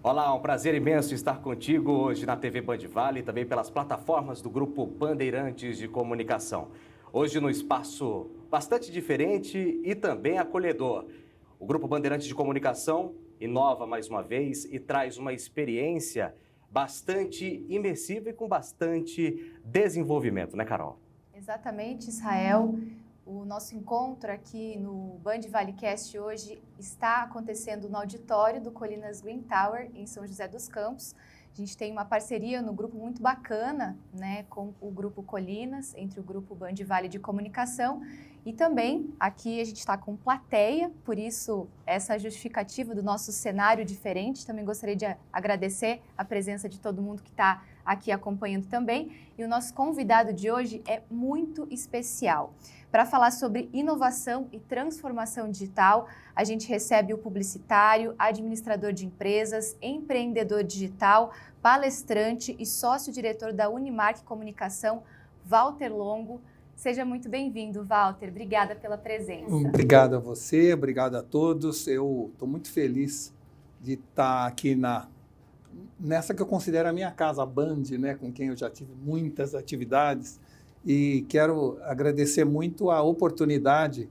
Olá, um prazer imenso estar contigo hoje na TV Band Vale e também pelas plataformas do Grupo Bandeirantes de Comunicação. Hoje no espaço bastante diferente e também acolhedor. O Grupo Bandeirantes de Comunicação inova mais uma vez e traz uma experiência bastante imersiva e com bastante desenvolvimento, né, Carol? Exatamente, Israel. O nosso encontro aqui no Band Valecast hoje está acontecendo no auditório do Colinas Green Tower, em São José dos Campos. A gente tem uma parceria no grupo muito bacana, né, com o Grupo Colinas, entre o Grupo Band Vale de Comunicação. E também aqui a gente está com plateia, por isso essa justificativa do nosso cenário diferente. Também gostaria de agradecer a presença de todo mundo que está aqui acompanhando também. E o nosso convidado de hoje é muito especial. Para falar sobre inovação e transformação digital, a gente recebe o publicitário, administrador de empresas, empreendedor digital, palestrante e sócio-diretor da Unimark Comunicação, Walter Longo. Seja muito bem-vindo, Walter. Obrigada pela presença. Obrigado a você, obrigado a todos. Eu estou muito feliz de estar aqui nessa que eu considero a minha casa, a Band, né, com quem eu já tive muitas atividades. E quero agradecer muito a oportunidade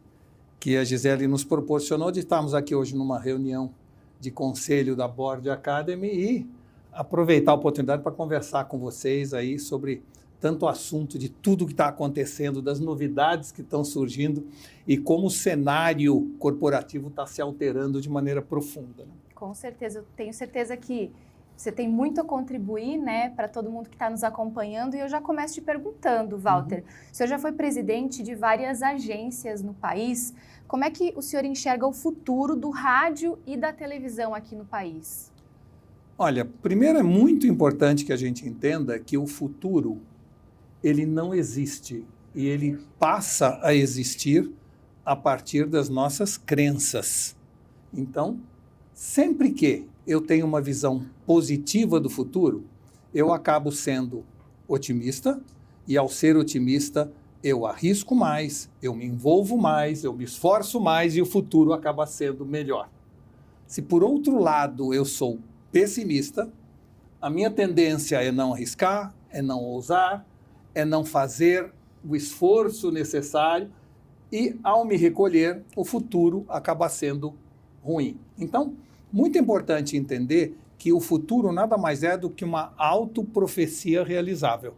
que a Gisele nos proporcionou de estarmos aqui hoje numa reunião de conselho da Board Academy e aproveitar a oportunidade para conversar com vocês aí sobre tanto assunto de tudo que está acontecendo, das novidades que estão surgindo e como o cenário corporativo está se alterando de maneira profunda. Né? Com certeza, eu tenho certeza que você tem muito a contribuir, né, para todo mundo que está nos acompanhando. E eu já começo te perguntando, Walter, o senhor já foi presidente de várias agências no país. Como é que o senhor enxerga o futuro do rádio e da televisão aqui no país? Olha, primeiro é muito importante que a gente entenda que o futuro, ele não existe e ele passa a existir a partir das nossas crenças. Então, sempre que eu tenho uma visão positiva do futuro, eu acabo sendo otimista e, ao ser otimista, eu arrisco mais, eu me envolvo mais, eu me esforço mais e o futuro acaba sendo melhor. Se, por outro lado, eu sou pessimista, a minha tendência é não arriscar, é não ousar, é não fazer o esforço necessário e, ao me recolher, o futuro acaba sendo ruim. Então, muito importante entender que o futuro nada mais é do que uma autoprofecia realizável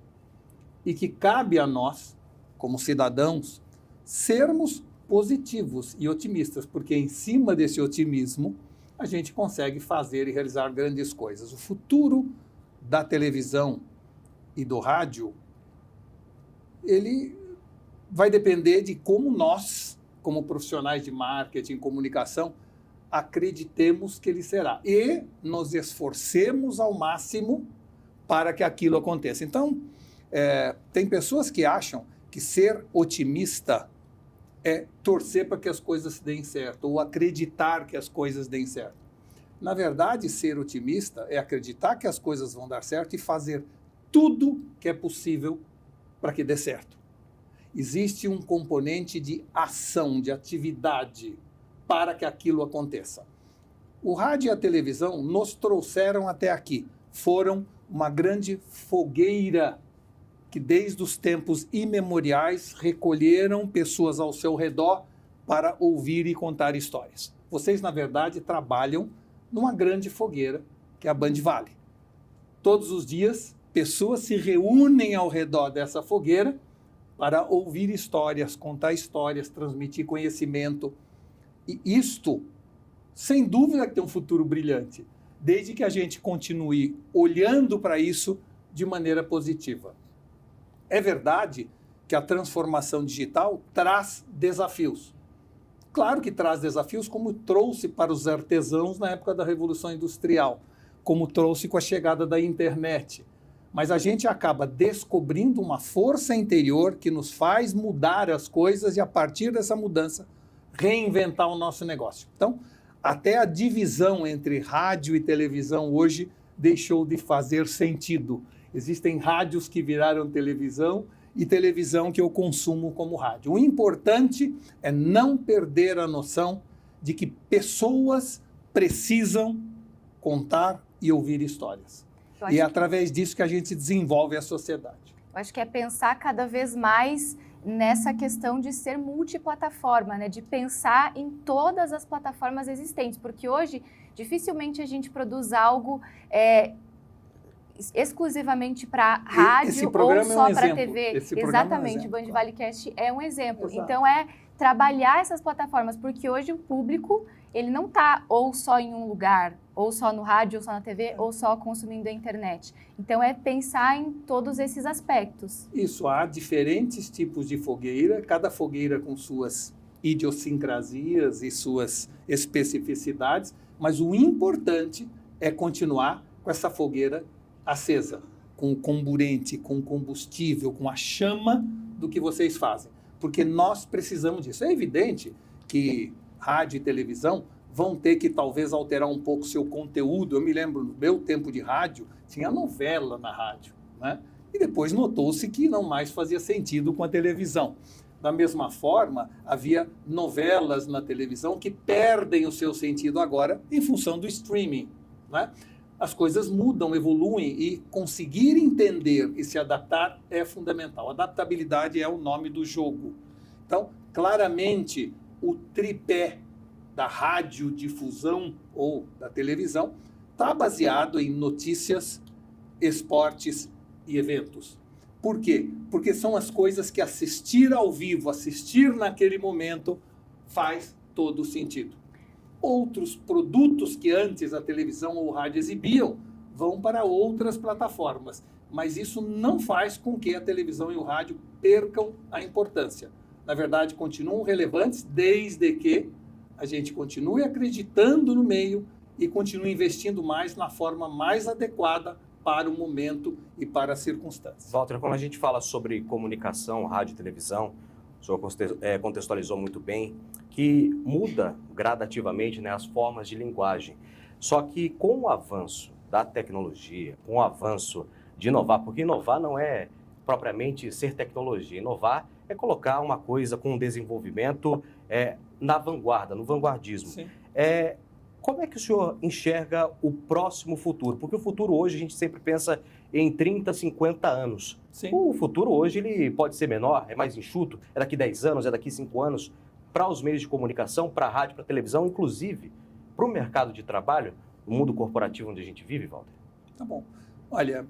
e que cabe a nós, como cidadãos, sermos positivos e otimistas, porque em cima desse otimismo a gente consegue fazer e realizar grandes coisas. O futuro da televisão e do rádio, ele vai depender de como nós, como profissionais de marketing, comunicação, acreditemos que ele será e nos esforcemos ao máximo para que aquilo aconteça. Então, tem pessoas que acham que ser otimista é torcer para que as coisas deem certo ou acreditar que as coisas deem certo. Na verdade, ser otimista é acreditar que as coisas vão dar certo e fazer tudo que é possível para que dê certo. Existe um componente de ação, de atividade, para que aquilo aconteça. O rádio e a televisão nos trouxeram até aqui. Foram uma grande fogueira que, desde os tempos imemoriais, recolheram pessoas ao seu redor para ouvir e contar histórias. Vocês, na verdade, trabalham numa grande fogueira, que é a Band Vale. Todos os dias, pessoas se reúnem ao redor dessa fogueira para ouvir histórias, contar histórias, transmitir conhecimento. E isto, sem dúvida, tem um futuro brilhante, desde que a gente continue olhando para isso de maneira positiva. É verdade que a transformação digital traz desafios. Claro que traz desafios, como trouxe para os artesãos na época da Revolução Industrial, como trouxe com a chegada da internet. Mas a gente acaba descobrindo uma força interior que nos faz mudar as coisas e, a partir dessa mudança, reinventar o nosso negócio. Então, até a divisão entre rádio e televisão hoje deixou de fazer sentido. Existem rádios que viraram televisão e televisão que eu consumo como rádio. O importante é não perder a noção de que pessoas precisam contar e ouvir histórias. Eu E é acho através disso que a gente desenvolve a sociedade. Eu acho que é pensar cada vez mais nessa questão de ser multiplataforma, né? De pensar em todas as plataformas existentes, porque hoje dificilmente a gente produz algo exclusivamente para rádio ou só para TV. Exatamente, o Band Valecast é um exemplo. Exato. Então é trabalhar essas plataformas, porque hoje o público ele não está ou só em um lugar, ou só no rádio, ou só na TV, ou só consumindo a internet. Então, é pensar em todos esses aspectos. Isso, há diferentes tipos de fogueira, cada fogueira com suas idiosincrasias e suas especificidades, mas o importante é continuar com essa fogueira acesa, com o comburente, com o combustível, com a chama do que vocês fazem, porque nós precisamos disso. É evidente que rádio e televisão vão ter que talvez alterar um pouco seu conteúdo. Eu me lembro, no meu tempo de rádio, tinha novela na rádio, né? E depois notou-se que não mais fazia sentido com a televisão. Da mesma forma, havia novelas na televisão que perdem o seu sentido agora em função do streaming, né? As coisas mudam, evoluem e conseguir entender e se adaptar é fundamental. Adaptabilidade é o nome do jogo. Então, claramente, o tripé da radiodifusão ou da televisão está baseado em notícias, esportes e eventos. Por quê? Porque são as coisas que assistir ao vivo, assistir naquele momento, faz todo o sentido. Outros produtos que antes a televisão ou o rádio exibiam vão para outras plataformas, mas isso não faz com que a televisão e o rádio percam a importância. Na verdade, continuam relevantes desde que a gente continue acreditando no meio e continue investindo mais na forma mais adequada para o momento e para as circunstâncias. Walter, quando a gente fala sobre comunicação, rádio e televisão, o senhor contextualizou muito bem, que muda gradativamente, né, as formas de linguagem. Só que com o avanço da tecnologia, com o avanço de inovar, porque inovar não é propriamente ser tecnologia, inovar é colocar uma coisa com um desenvolvimento na vanguarda, no vanguardismo. Sim. Como é que o senhor enxerga o próximo futuro? Porque o futuro hoje a gente sempre pensa em 30, 50 anos. Sim. O futuro hoje ele pode ser menor, é mais enxuto, é daqui 10 anos, é daqui 5 anos. Para os meios de comunicação, para a rádio, para a televisão, inclusive para o mercado de trabalho, o mundo corporativo onde a gente vive, Walter? Tá bom. Olha,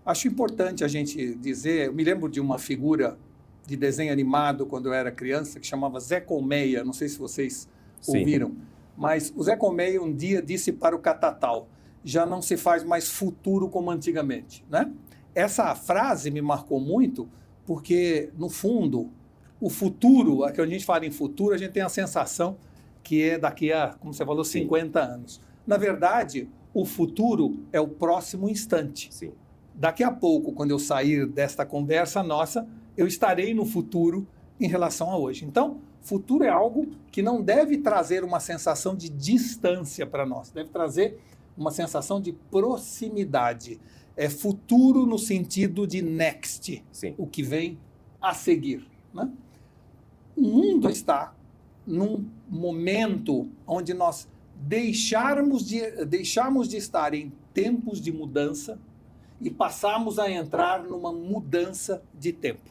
acho importante a gente dizer, eu me lembro de uma figura de desenho animado quando eu era criança, que chamava Zé Colmeia, não sei se vocês ouviram, mas o Zé Colmeia um dia disse para o Catatal, já não se faz mais futuro como antigamente, né? Essa frase me marcou muito, porque, no fundo, o futuro, quando a gente fala em futuro, a gente tem a sensação que é daqui a, como você falou, 50 anos. Na verdade, o futuro é o próximo instante. Sim. Daqui a pouco, quando eu sair desta conversa nossa, eu estarei no futuro em relação a hoje. Então, futuro é algo que não deve trazer uma sensação de distância para nós, deve trazer uma sensação de proximidade. É futuro no sentido de next, Sim. o que vem a seguir, né? O mundo está num momento onde nós deixamos de estar em tempos de mudança e passamos a entrar numa mudança de tempo.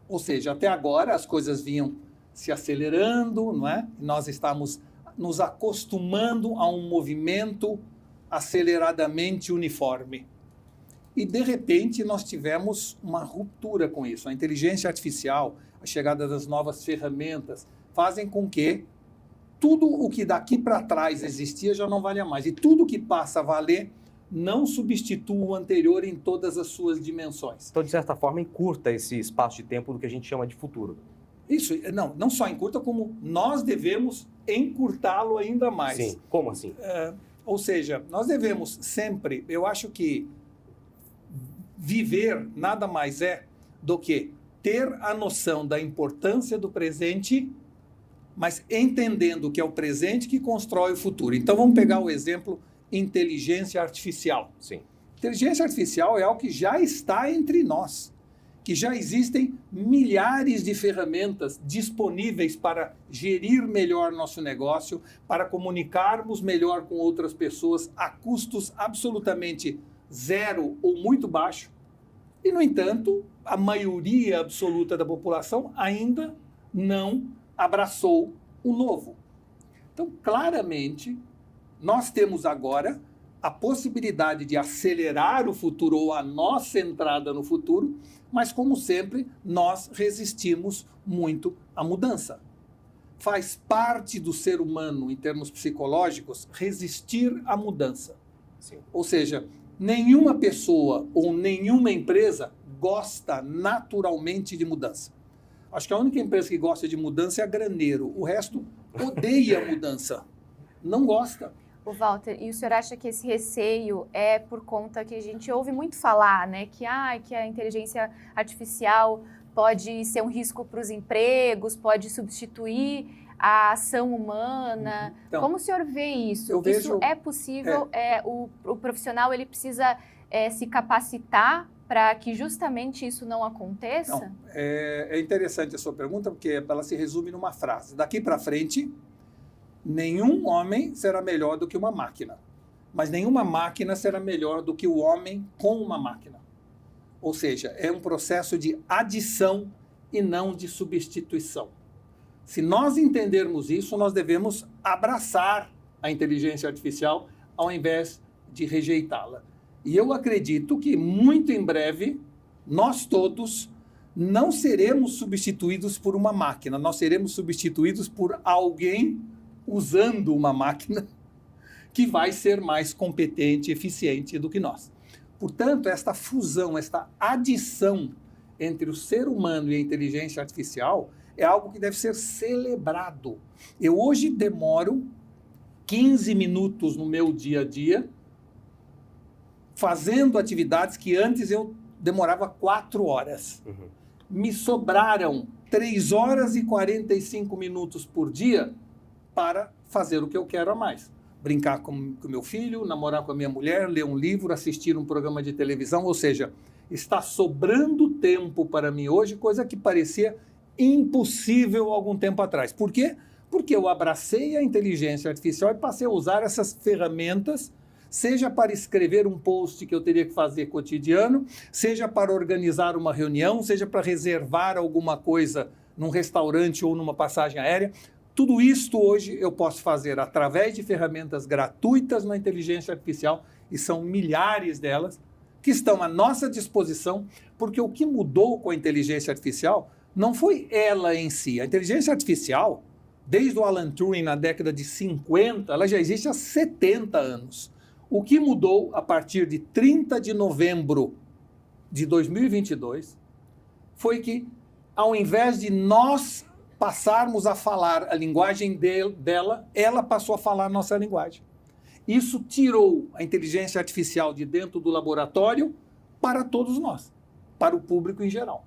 Ou seja, até agora as coisas vinham se acelerando, não é? Nós estamos nos acostumando a um movimento aceleradamente uniforme. E, de repente, nós tivemos uma ruptura com isso. A inteligência artificial, a chegada das novas ferramentas, fazem com que tudo o que daqui para trás existia já não valha mais. E tudo que passa a valer não substitua o anterior em todas as suas dimensões. Então, de certa forma, encurta esse espaço de tempo do que a gente chama de futuro. Isso, não só encurta, como nós devemos encurtá-lo ainda mais. Sim, como assim? Ou seja, nós devemos sempre, eu acho que viver nada mais é do que ter a noção da importância do presente, mas entendendo que é o presente que constrói o futuro. Então vamos pegar o exemplo inteligência artificial. Sim. Inteligência artificial é algo que já está entre nós. que já existem milhares de ferramentas disponíveis para gerir melhor nosso negócio, para comunicarmos melhor com outras pessoas a custos absolutamente zero ou muito baixo. E, no entanto, a maioria absoluta da população ainda não abraçou o novo. Então, claramente, nós temos agora a possibilidade de acelerar o futuro ou a nossa entrada no futuro, mas, como sempre, nós resistimos muito à mudança. Faz parte do ser humano, em termos psicológicos, resistir à mudança. Sim. Ou seja, nenhuma pessoa ou nenhuma empresa gosta naturalmente de mudança. Acho que a única empresa que gosta de mudança é a Graneiro. O resto odeia a mudança. Não gosta. O Walter, e o senhor acha que esse receio é por conta que a gente ouve muito falar, né? Que a inteligência artificial pode ser um risco para os empregos, pode substituir a ação humana. Então, como o senhor vê isso? eu vejo, isso é possível? O profissional ele precisa se capacitar para que justamente isso não aconteça? Não, é interessante a sua pergunta, porque ela se resume numa frase. Daqui para frente, nenhum homem será melhor do que uma máquina, mas nenhuma máquina será melhor do que o homem com uma máquina. Ou seja, é um processo de adição e não de substituição. Se nós entendermos isso, nós devemos abraçar a inteligência artificial ao invés de rejeitá-la. E eu acredito que muito em breve, nós todos não seremos substituídos por uma máquina, nós seremos substituídos por alguém usando uma máquina que vai ser mais competente e eficiente do que nós. Portanto, esta fusão, esta adição entre o ser humano e a inteligência artificial é algo que deve ser celebrado. Eu hoje demoro 15 minutos no meu dia a dia fazendo atividades que antes eu demorava 4 horas. Uhum. Me sobraram 3 horas e 45 minutos por dia para fazer o que eu quero a mais. Brincar com meu filho, namorar com a minha mulher, ler um livro, assistir um programa de televisão, ou seja, está sobrando tempo para mim hoje, coisa que parecia impossível algum tempo atrás. Por quê? Porque eu abracei a inteligência artificial e passei a usar essas ferramentas, seja para escrever um post que eu teria que fazer cotidiano, seja para organizar uma reunião, seja para reservar alguma coisa num restaurante ou numa passagem aérea. Tudo isto hoje eu posso fazer através de ferramentas gratuitas na inteligência artificial, e são milhares delas, que estão à nossa disposição, porque o que mudou com a inteligência artificial não foi ela em si. A inteligência artificial, desde o Alan Turing na década de 50, ela já existe há 70 anos. O que mudou a partir de 30 de novembro de 2022 foi que, ao invés de nós passarmos a falar a linguagem dela, ela passou a falar a nossa linguagem. Isso tirou a inteligência artificial de dentro do laboratório para todos nós, para o público em geral.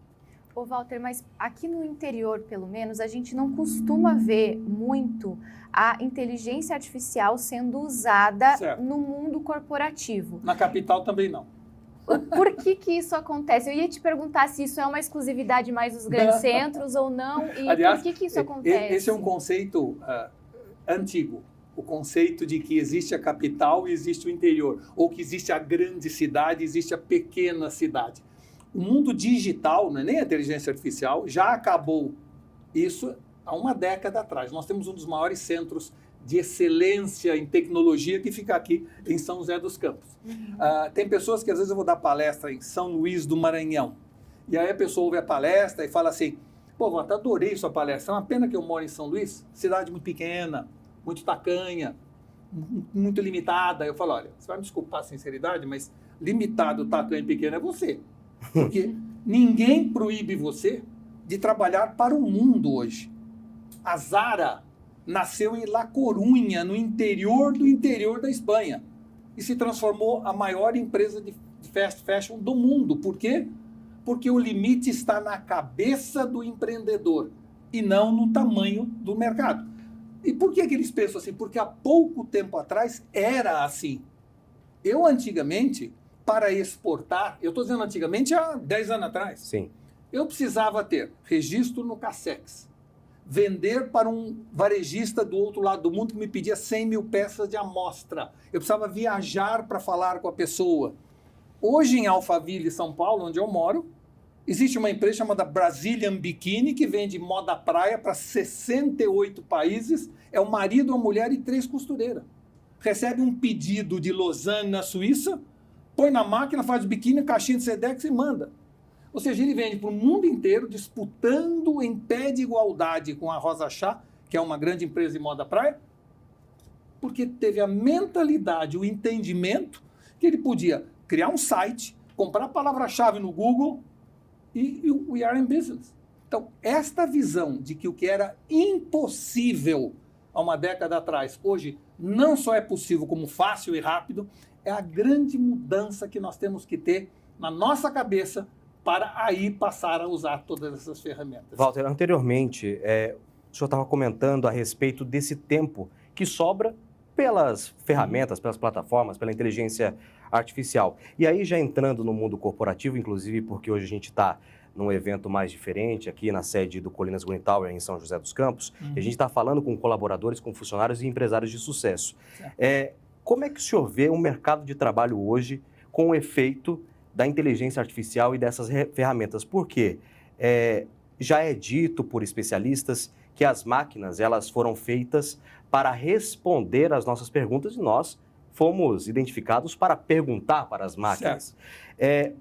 Ô Walter, mas aqui no interior, pelo menos, a gente não costuma ver muito a inteligência artificial sendo usada no mundo corporativo. Na capital também não. Por que isso acontece? Eu ia te perguntar se isso é uma exclusividade mais dos grandes centros ou não, e aliás, por que isso acontece? Esse é um conceito antigo, o conceito de que existe a capital e existe o interior, ou que existe a grande cidade e existe a pequena cidade. O mundo digital, não é nem a inteligência artificial, já acabou isso há uma década atrás. Nós temos um dos maiores centros de excelência em tecnologia que fica aqui em São José dos Campos. Tem pessoas que às vezes eu vou dar palestra em São Luís do Maranhão, e aí a pessoa ouve a palestra e fala assim: pô, Walter, adorei sua palestra, é uma pena que eu moro em São Luís, cidade muito pequena, muito tacanha, muito limitada. Eu falo: olha, você vai me desculpar a sinceridade, mas limitado, tacanho e pequeno é você. Porque ninguém proíbe você de trabalhar para o mundo hoje. A Zara nasceu em La Coruña, no interior do interior da Espanha, e se transformou a maior empresa de fast fashion do mundo. Por quê? Porque o limite está na cabeça do empreendedor e não no tamanho do mercado. E por que eles pensam assim? Porque há pouco tempo atrás era assim. Eu, antigamente, para exportar, eu estou dizendo antigamente há 10 anos atrás. Sim. Eu precisava ter registro no Cassex, vender para um varejista do outro lado do mundo que me pedia 100 mil peças de amostra. Eu precisava viajar para falar com a pessoa. Hoje, em Alphaville, São Paulo, onde eu moro, existe uma empresa chamada Brazilian Bikini, que vende moda praia para 68 países. É o marido, a mulher e 3 costureiras. Recebe um pedido de Lausanne, na Suíça, põe na máquina, faz biquíni, caixinha de Sedex e manda. Ou seja, ele vende para o mundo inteiro, disputando em pé de igualdade com a Rosa Chá, que é uma grande empresa de moda praia, porque teve a mentalidade, o entendimento que ele podia criar um site, comprar a palavra-chave no Google e we are in business. Então, esta visão de que o que era impossível há uma década atrás, hoje não só é possível, como fácil e rápido, é a grande mudança que nós temos que ter na nossa cabeça para aí passar a usar todas essas ferramentas. Walter, anteriormente, o senhor estava comentando a respeito desse tempo que sobra pelas ferramentas, pelas plataformas, pela inteligência artificial. E aí, já entrando no mundo corporativo, inclusive porque hoje a gente está num evento mais diferente aqui na sede do Colinas Green Tower, em São José dos Campos, e a gente está falando com colaboradores, com funcionários e empresários de sucesso. Como é que o senhor vê o mercado de trabalho hoje com o efeito da inteligência artificial e dessas ferramentas? Porque já é dito por especialistas que as máquinas elas foram feitas para responder às nossas perguntas e nós fomos identificados para perguntar para as máquinas.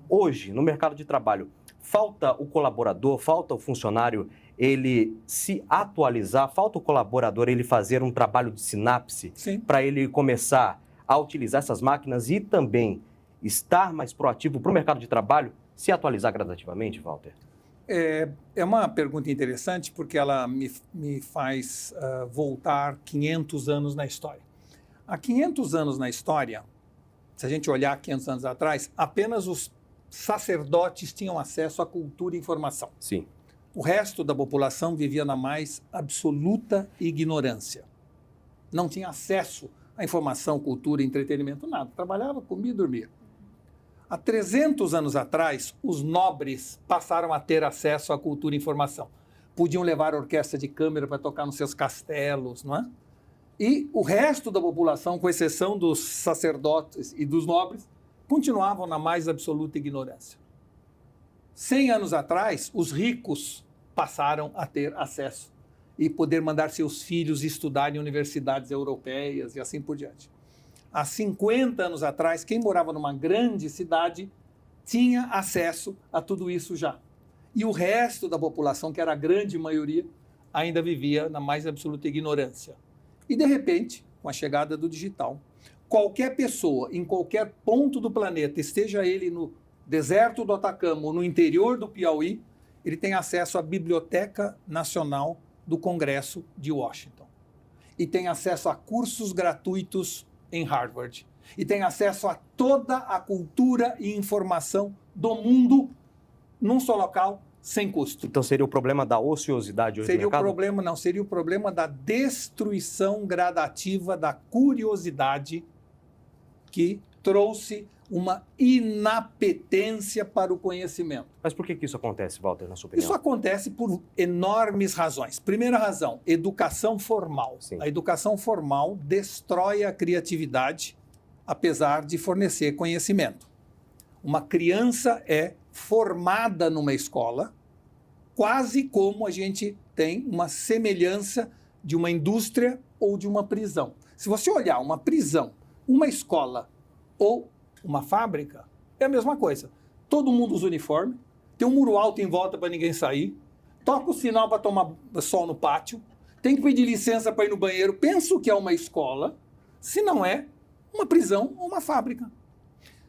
Hoje, no mercado de trabalho, falta o colaborador, falta o funcionário ele se atualizar, falta o colaborador ele fazer um trabalho de sinapse para ele começar a utilizar essas máquinas e também estar mais proativo para o mercado de trabalho, se atualizar gradativamente, Walter? É uma pergunta interessante porque ela me faz voltar 500 anos na história. Há 500 anos na história, se a gente olhar 500 anos atrás, apenas os sacerdotes tinham acesso à cultura e informação. Sim. O resto da população vivia na mais absoluta ignorância. Não tinha acesso à informação, cultura, entretenimento, nada. Trabalhava, comia e dormia. Há 300 anos atrás, os nobres passaram a ter acesso à cultura e informação. Podiam levar a orquestra de câmara para tocar nos seus castelos, não é? E o resto da população, com exceção dos sacerdotes e dos nobres, continuavam na mais absoluta ignorância. 100 anos atrás, os ricos passaram a ter acesso e poder mandar seus filhos estudar em universidades europeias e assim por diante. Há 50 anos atrás, quem morava numa grande cidade tinha acesso a tudo isso já. E o resto da população, que era a grande maioria, ainda vivia na mais absoluta ignorância. E, de repente, com a chegada do digital, qualquer pessoa, em qualquer ponto do planeta, esteja ele no deserto do Atacama ou no interior do Piauí, ele tem acesso à Biblioteca Nacional do Congresso de Washington. E tem acesso a cursos gratuitos em Harvard. E tem acesso a toda a cultura e informação do mundo num só local, sem custo. Então seria o problema da ociosidade hoje seria no mercado? Seria o problema da destruição gradativa da curiosidade que trouxe uma inapetência para o conhecimento. Mas por que isso acontece, Walter, na sua opinião? Isso acontece por enormes razões. Primeira razão, educação formal. Sim. A educação formal destrói a criatividade, apesar de fornecer conhecimento. Uma criança é formada numa escola, quase como a gente tem uma semelhança de uma indústria ou de uma prisão. Se você olhar uma prisão, uma escola ou uma fábrica, é a mesma coisa. Todo mundo usa uniforme, tem um muro alto em volta para ninguém sair, toca o sinal para tomar sol no pátio, tem que pedir licença para ir no banheiro. Penso que é uma escola, se não é uma prisão ou uma fábrica.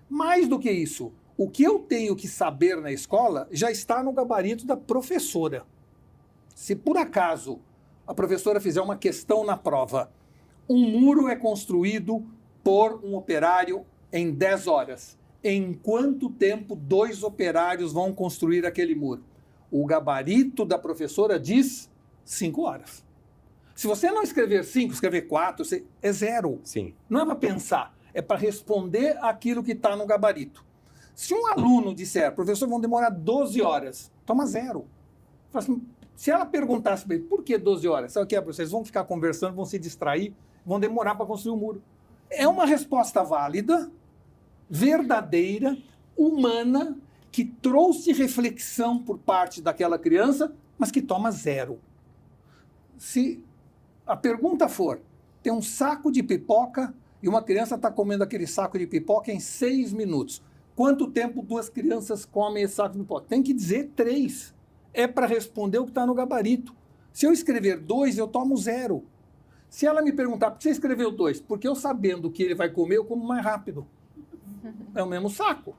Mais do que isso, o que eu tenho que saber na escola já está no gabarito da professora. Se por acaso a professora fizer uma questão na prova, um muro é construído por um operário em 10 horas. Em quanto tempo 2 operários vão construir aquele muro? O gabarito da professora diz 5 horas. Se você não escrever 5, escrever 4, é 0. Sim. Não é para pensar, é para responder aquilo que está no gabarito. Se um aluno disser, professor, vão demorar 12 horas, toma 0. Assim, se ela perguntasse para ele, por que 12 horas? Sabe o que é, professor? Vocês vão ficar conversando, vão se distrair, vão demorar para construir o muro. É uma resposta válida, verdadeira, humana, que trouxe reflexão por parte daquela criança, mas que toma 0. Se a pergunta for, tem um saco de pipoca e uma criança está comendo aquele saco de pipoca em 6 minutos. Quanto tempo 2 crianças comem esse saco de pipoca? Tem que dizer 3. É para responder o que está no gabarito. Se eu escrever 2, eu tomo 0. Se ela me perguntar, por que você escreveu 2? Porque eu sabendo o que ele vai comer, eu como mais rápido. É o mesmo saco.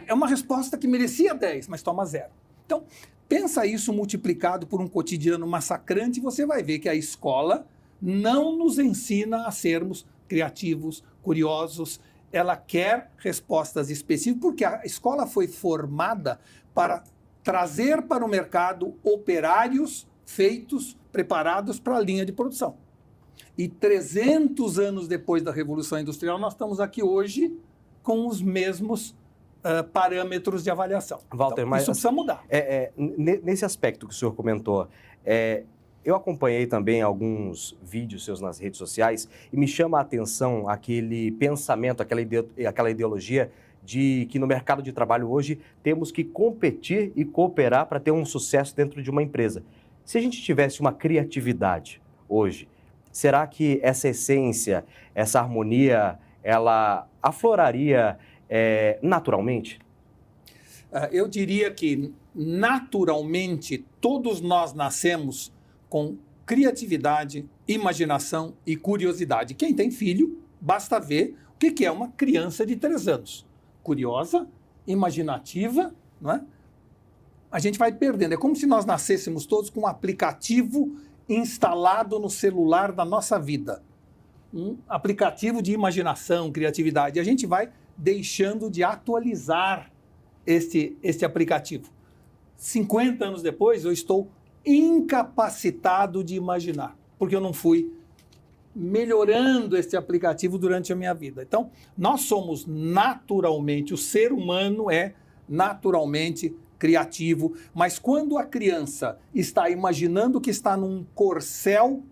É uma resposta que merecia 10, mas toma 0. Então, pensa isso multiplicado por um cotidiano massacrante e você vai ver que a escola não nos ensina a sermos criativos, curiosos. Ela quer respostas específicas, porque a escola foi formada para trazer para o mercado operários feitos, preparados para a linha de produção. E 300 anos depois da Revolução Industrial, nós estamos aqui hoje com os mesmos parâmetros de avaliação. Walter, então, mas isso precisa mudar. Nesse aspecto que o senhor comentou, eu acompanhei também alguns vídeos seus nas redes sociais e me chama a atenção aquele pensamento, aquela ideologia de que no mercado de trabalho hoje temos que competir e cooperar para ter um sucesso dentro de uma empresa. Se a gente tivesse uma criatividade hoje, será que essa essência, essa harmonia, ela afloraria naturalmente? Eu diria que naturalmente todos nós nascemos com criatividade, imaginação e curiosidade. Quem tem filho, basta ver o que é uma criança de 3 anos. Curiosa, imaginativa, não é? A gente vai perdendo. É como se nós nascêssemos todos com um aplicativo instalado no celular da nossa vida. Um aplicativo de imaginação, criatividade. E a gente vai deixando de atualizar este aplicativo. 50 anos depois, eu estou incapacitado de imaginar, porque eu não fui melhorando este aplicativo durante a minha vida. Então, nós somos naturalmente, o ser humano é naturalmente criativo, mas quando a criança está imaginando que está num corcel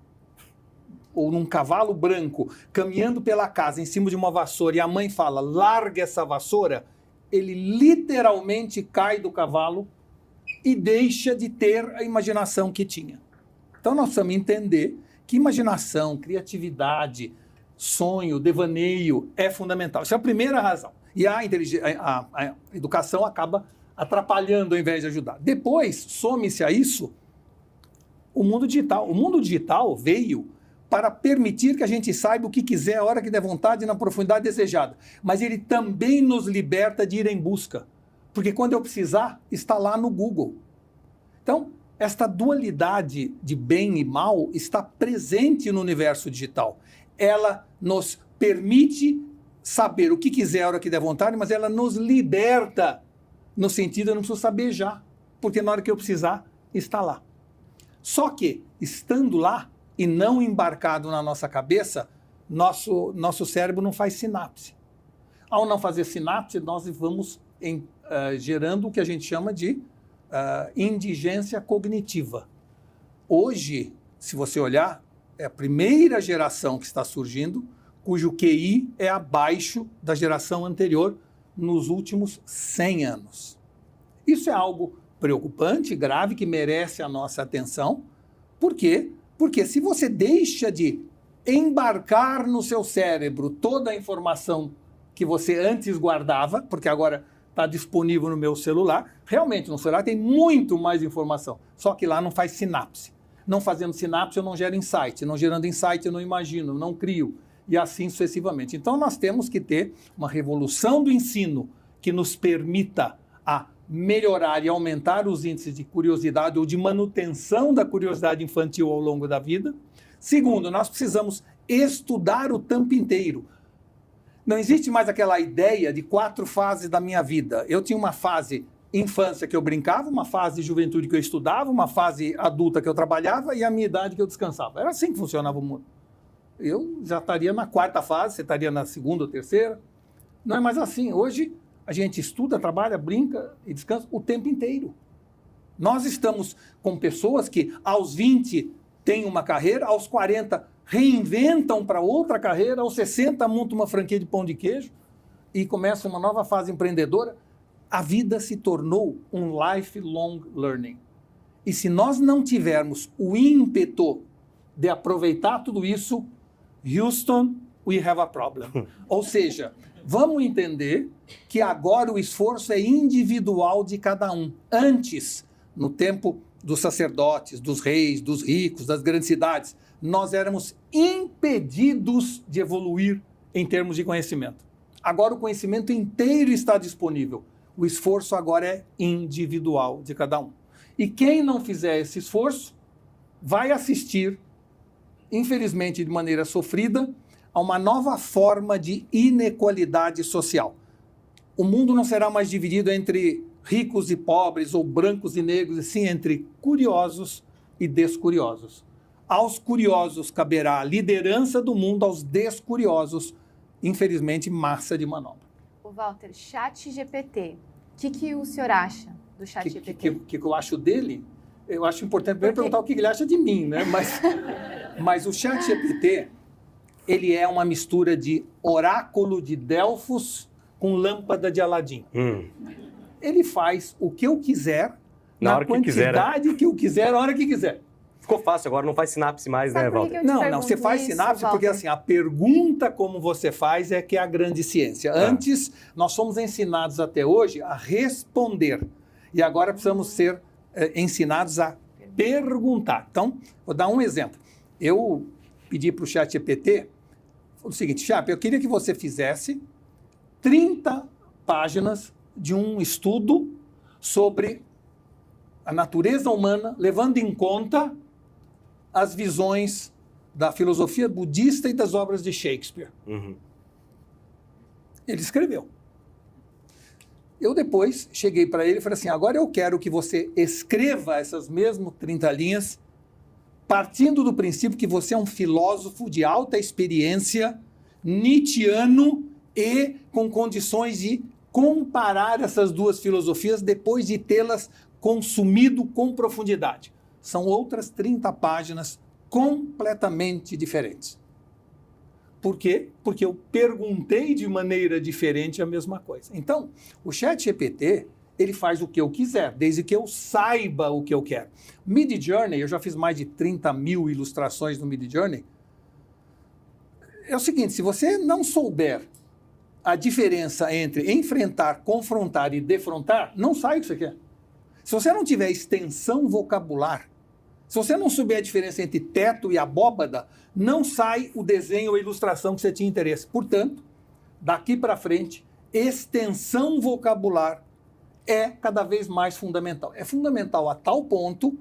ou num cavalo branco, caminhando pela casa em cima de uma vassoura e a mãe fala, larga essa vassoura, ele literalmente cai do cavalo e deixa de ter a imaginação que tinha. Então nós precisamos entender que imaginação, criatividade, sonho, devaneio é fundamental. Essa é a primeira razão. E a educação acaba atrapalhando ao invés de ajudar. Depois, some-se a isso o mundo digital. O mundo digital veio para permitir que a gente saiba o que quiser, a hora que der vontade, na profundidade desejada. Mas ele também nos liberta de ir em busca. Porque quando eu precisar, está lá no Google. Então, esta dualidade de bem e mal está presente no universo digital. Ela nos permite saber o que quiser a hora que der vontade, mas ela nos liberta no sentido de eu não preciso saber já, porque na hora que eu precisar, está lá. Só que, estando lá e não embarcado na nossa cabeça, nosso cérebro não faz sinapse. Ao não fazer sinapse, nós vamos gerando o que a gente chama de indigência cognitiva. Hoje, se você olhar, é a primeira geração que está surgindo, cujo QI é abaixo da geração anterior nos últimos 100 anos. Isso é algo preocupante, grave, que merece a nossa atenção. Por quê? Porque se você deixa de embarcar no seu cérebro toda a informação que você antes guardava, porque agora está disponível no meu celular, realmente no celular tem muito mais informação, só que lá não faz sinapse. Não fazendo sinapse eu não gero insight, não gerando insight eu não imagino, não crio, e assim sucessivamente. Então nós temos que ter uma revolução do ensino que nos permita a melhorar e aumentar os índices de curiosidade ou de manutenção da curiosidade infantil ao longo da vida. Segundo, nós precisamos estudar o tempo inteiro. Não existe mais aquela ideia de 4 fases da minha vida. Eu tinha uma fase infância que eu brincava, uma fase juventude que eu estudava, uma fase adulta que eu trabalhava e a minha idade que eu descansava. Era assim que funcionava o mundo. Eu já estaria na 4ª fase, você estaria na 2ª ou 3ª. Não é mais assim. Hoje, A gente estuda, trabalha, brinca e descansa o tempo inteiro. Nós estamos com pessoas que aos 20 têm uma carreira, aos 40 reinventam para outra carreira, aos 60 montam uma franquia de pão de queijo e começam uma nova fase empreendedora. A vida se tornou um lifelong learning. E se nós não tivermos o ímpeto de aproveitar tudo isso, Houston, we have a problem. Ou seja, vamos entender que agora o esforço é individual de cada um. Antes, no tempo dos sacerdotes, dos reis, dos ricos, das grandes cidades, nós éramos impedidos de evoluir em termos de conhecimento. Agora o conhecimento inteiro está disponível. O esforço agora é individual de cada um. E quem não fizer esse esforço vai assistir, infelizmente de maneira sofrida, a uma nova forma de inequalidade social. O mundo não será mais dividido entre ricos e pobres, ou brancos e negros, e sim entre curiosos e descuriosos. Aos curiosos caberá a liderança do mundo, aos descuriosos, infelizmente, massa de manobra. O Walter, ChatGPT, o que o senhor acha do ChatGPT? O que eu acho dele? Eu acho importante primeiro perguntar o que ele acha de mim, né? Mas o ChatGPT, ele é uma mistura de oráculo de Delfos com lâmpada de Aladim. Ele faz o que eu quiser, na quantidade que eu quiser, a hora que quiser. Ficou fácil, agora não faz sinapse mais, né, Walter? Não, você faz sinapse porque assim, a pergunta como você faz é que é a grande ciência. Antes, nós somos ensinados até hoje a responder. E agora precisamos ser ensinados a perguntar. Então, vou dar um exemplo. Eu pedi para o ChatGPT o seguinte: Chap, eu queria que você fizesse 30 páginas de um estudo sobre a natureza humana, levando em conta as visões da filosofia budista e das obras de Shakespeare. Ele escreveu. Eu depois cheguei para ele e falei assim: agora eu quero que você escreva essas mesmas 30 linhas, partindo do princípio que você é um filósofo de alta experiência, nietzschiano e com condições de comparar essas duas filosofias depois de tê-las consumido com profundidade. São outras 30 páginas completamente diferentes. Por quê? Porque eu perguntei de maneira diferente a mesma coisa. Então, o ChatGPT, ele faz o que eu quiser, desde que eu saiba o que eu quero. Midjourney, eu já fiz mais de 30 mil ilustrações no Midjourney. É o seguinte: se você não souber a diferença entre enfrentar, confrontar e defrontar, não sai o que você quer. Se você não tiver extensão vocabular, se você não souber a diferença entre teto e abóbada, não sai o desenho ou a ilustração que você tinha interesse. Portanto, daqui para frente, extensão vocabular é cada vez mais fundamental. É fundamental a tal ponto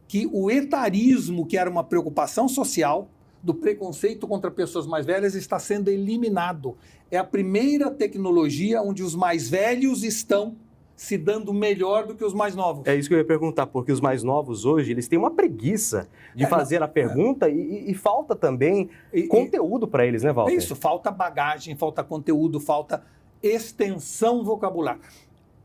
que o etarismo, que era uma preocupação social, do preconceito contra pessoas mais velhas, está sendo eliminado. É a primeira tecnologia onde os mais velhos estão se dando melhor do que os mais novos. É isso que eu ia perguntar, porque os mais novos hoje, eles têm uma preguiça de fazer a pergunta e falta também conteúdo para eles, né, Walter? É isso, falta bagagem, falta conteúdo, falta extensão vocabular.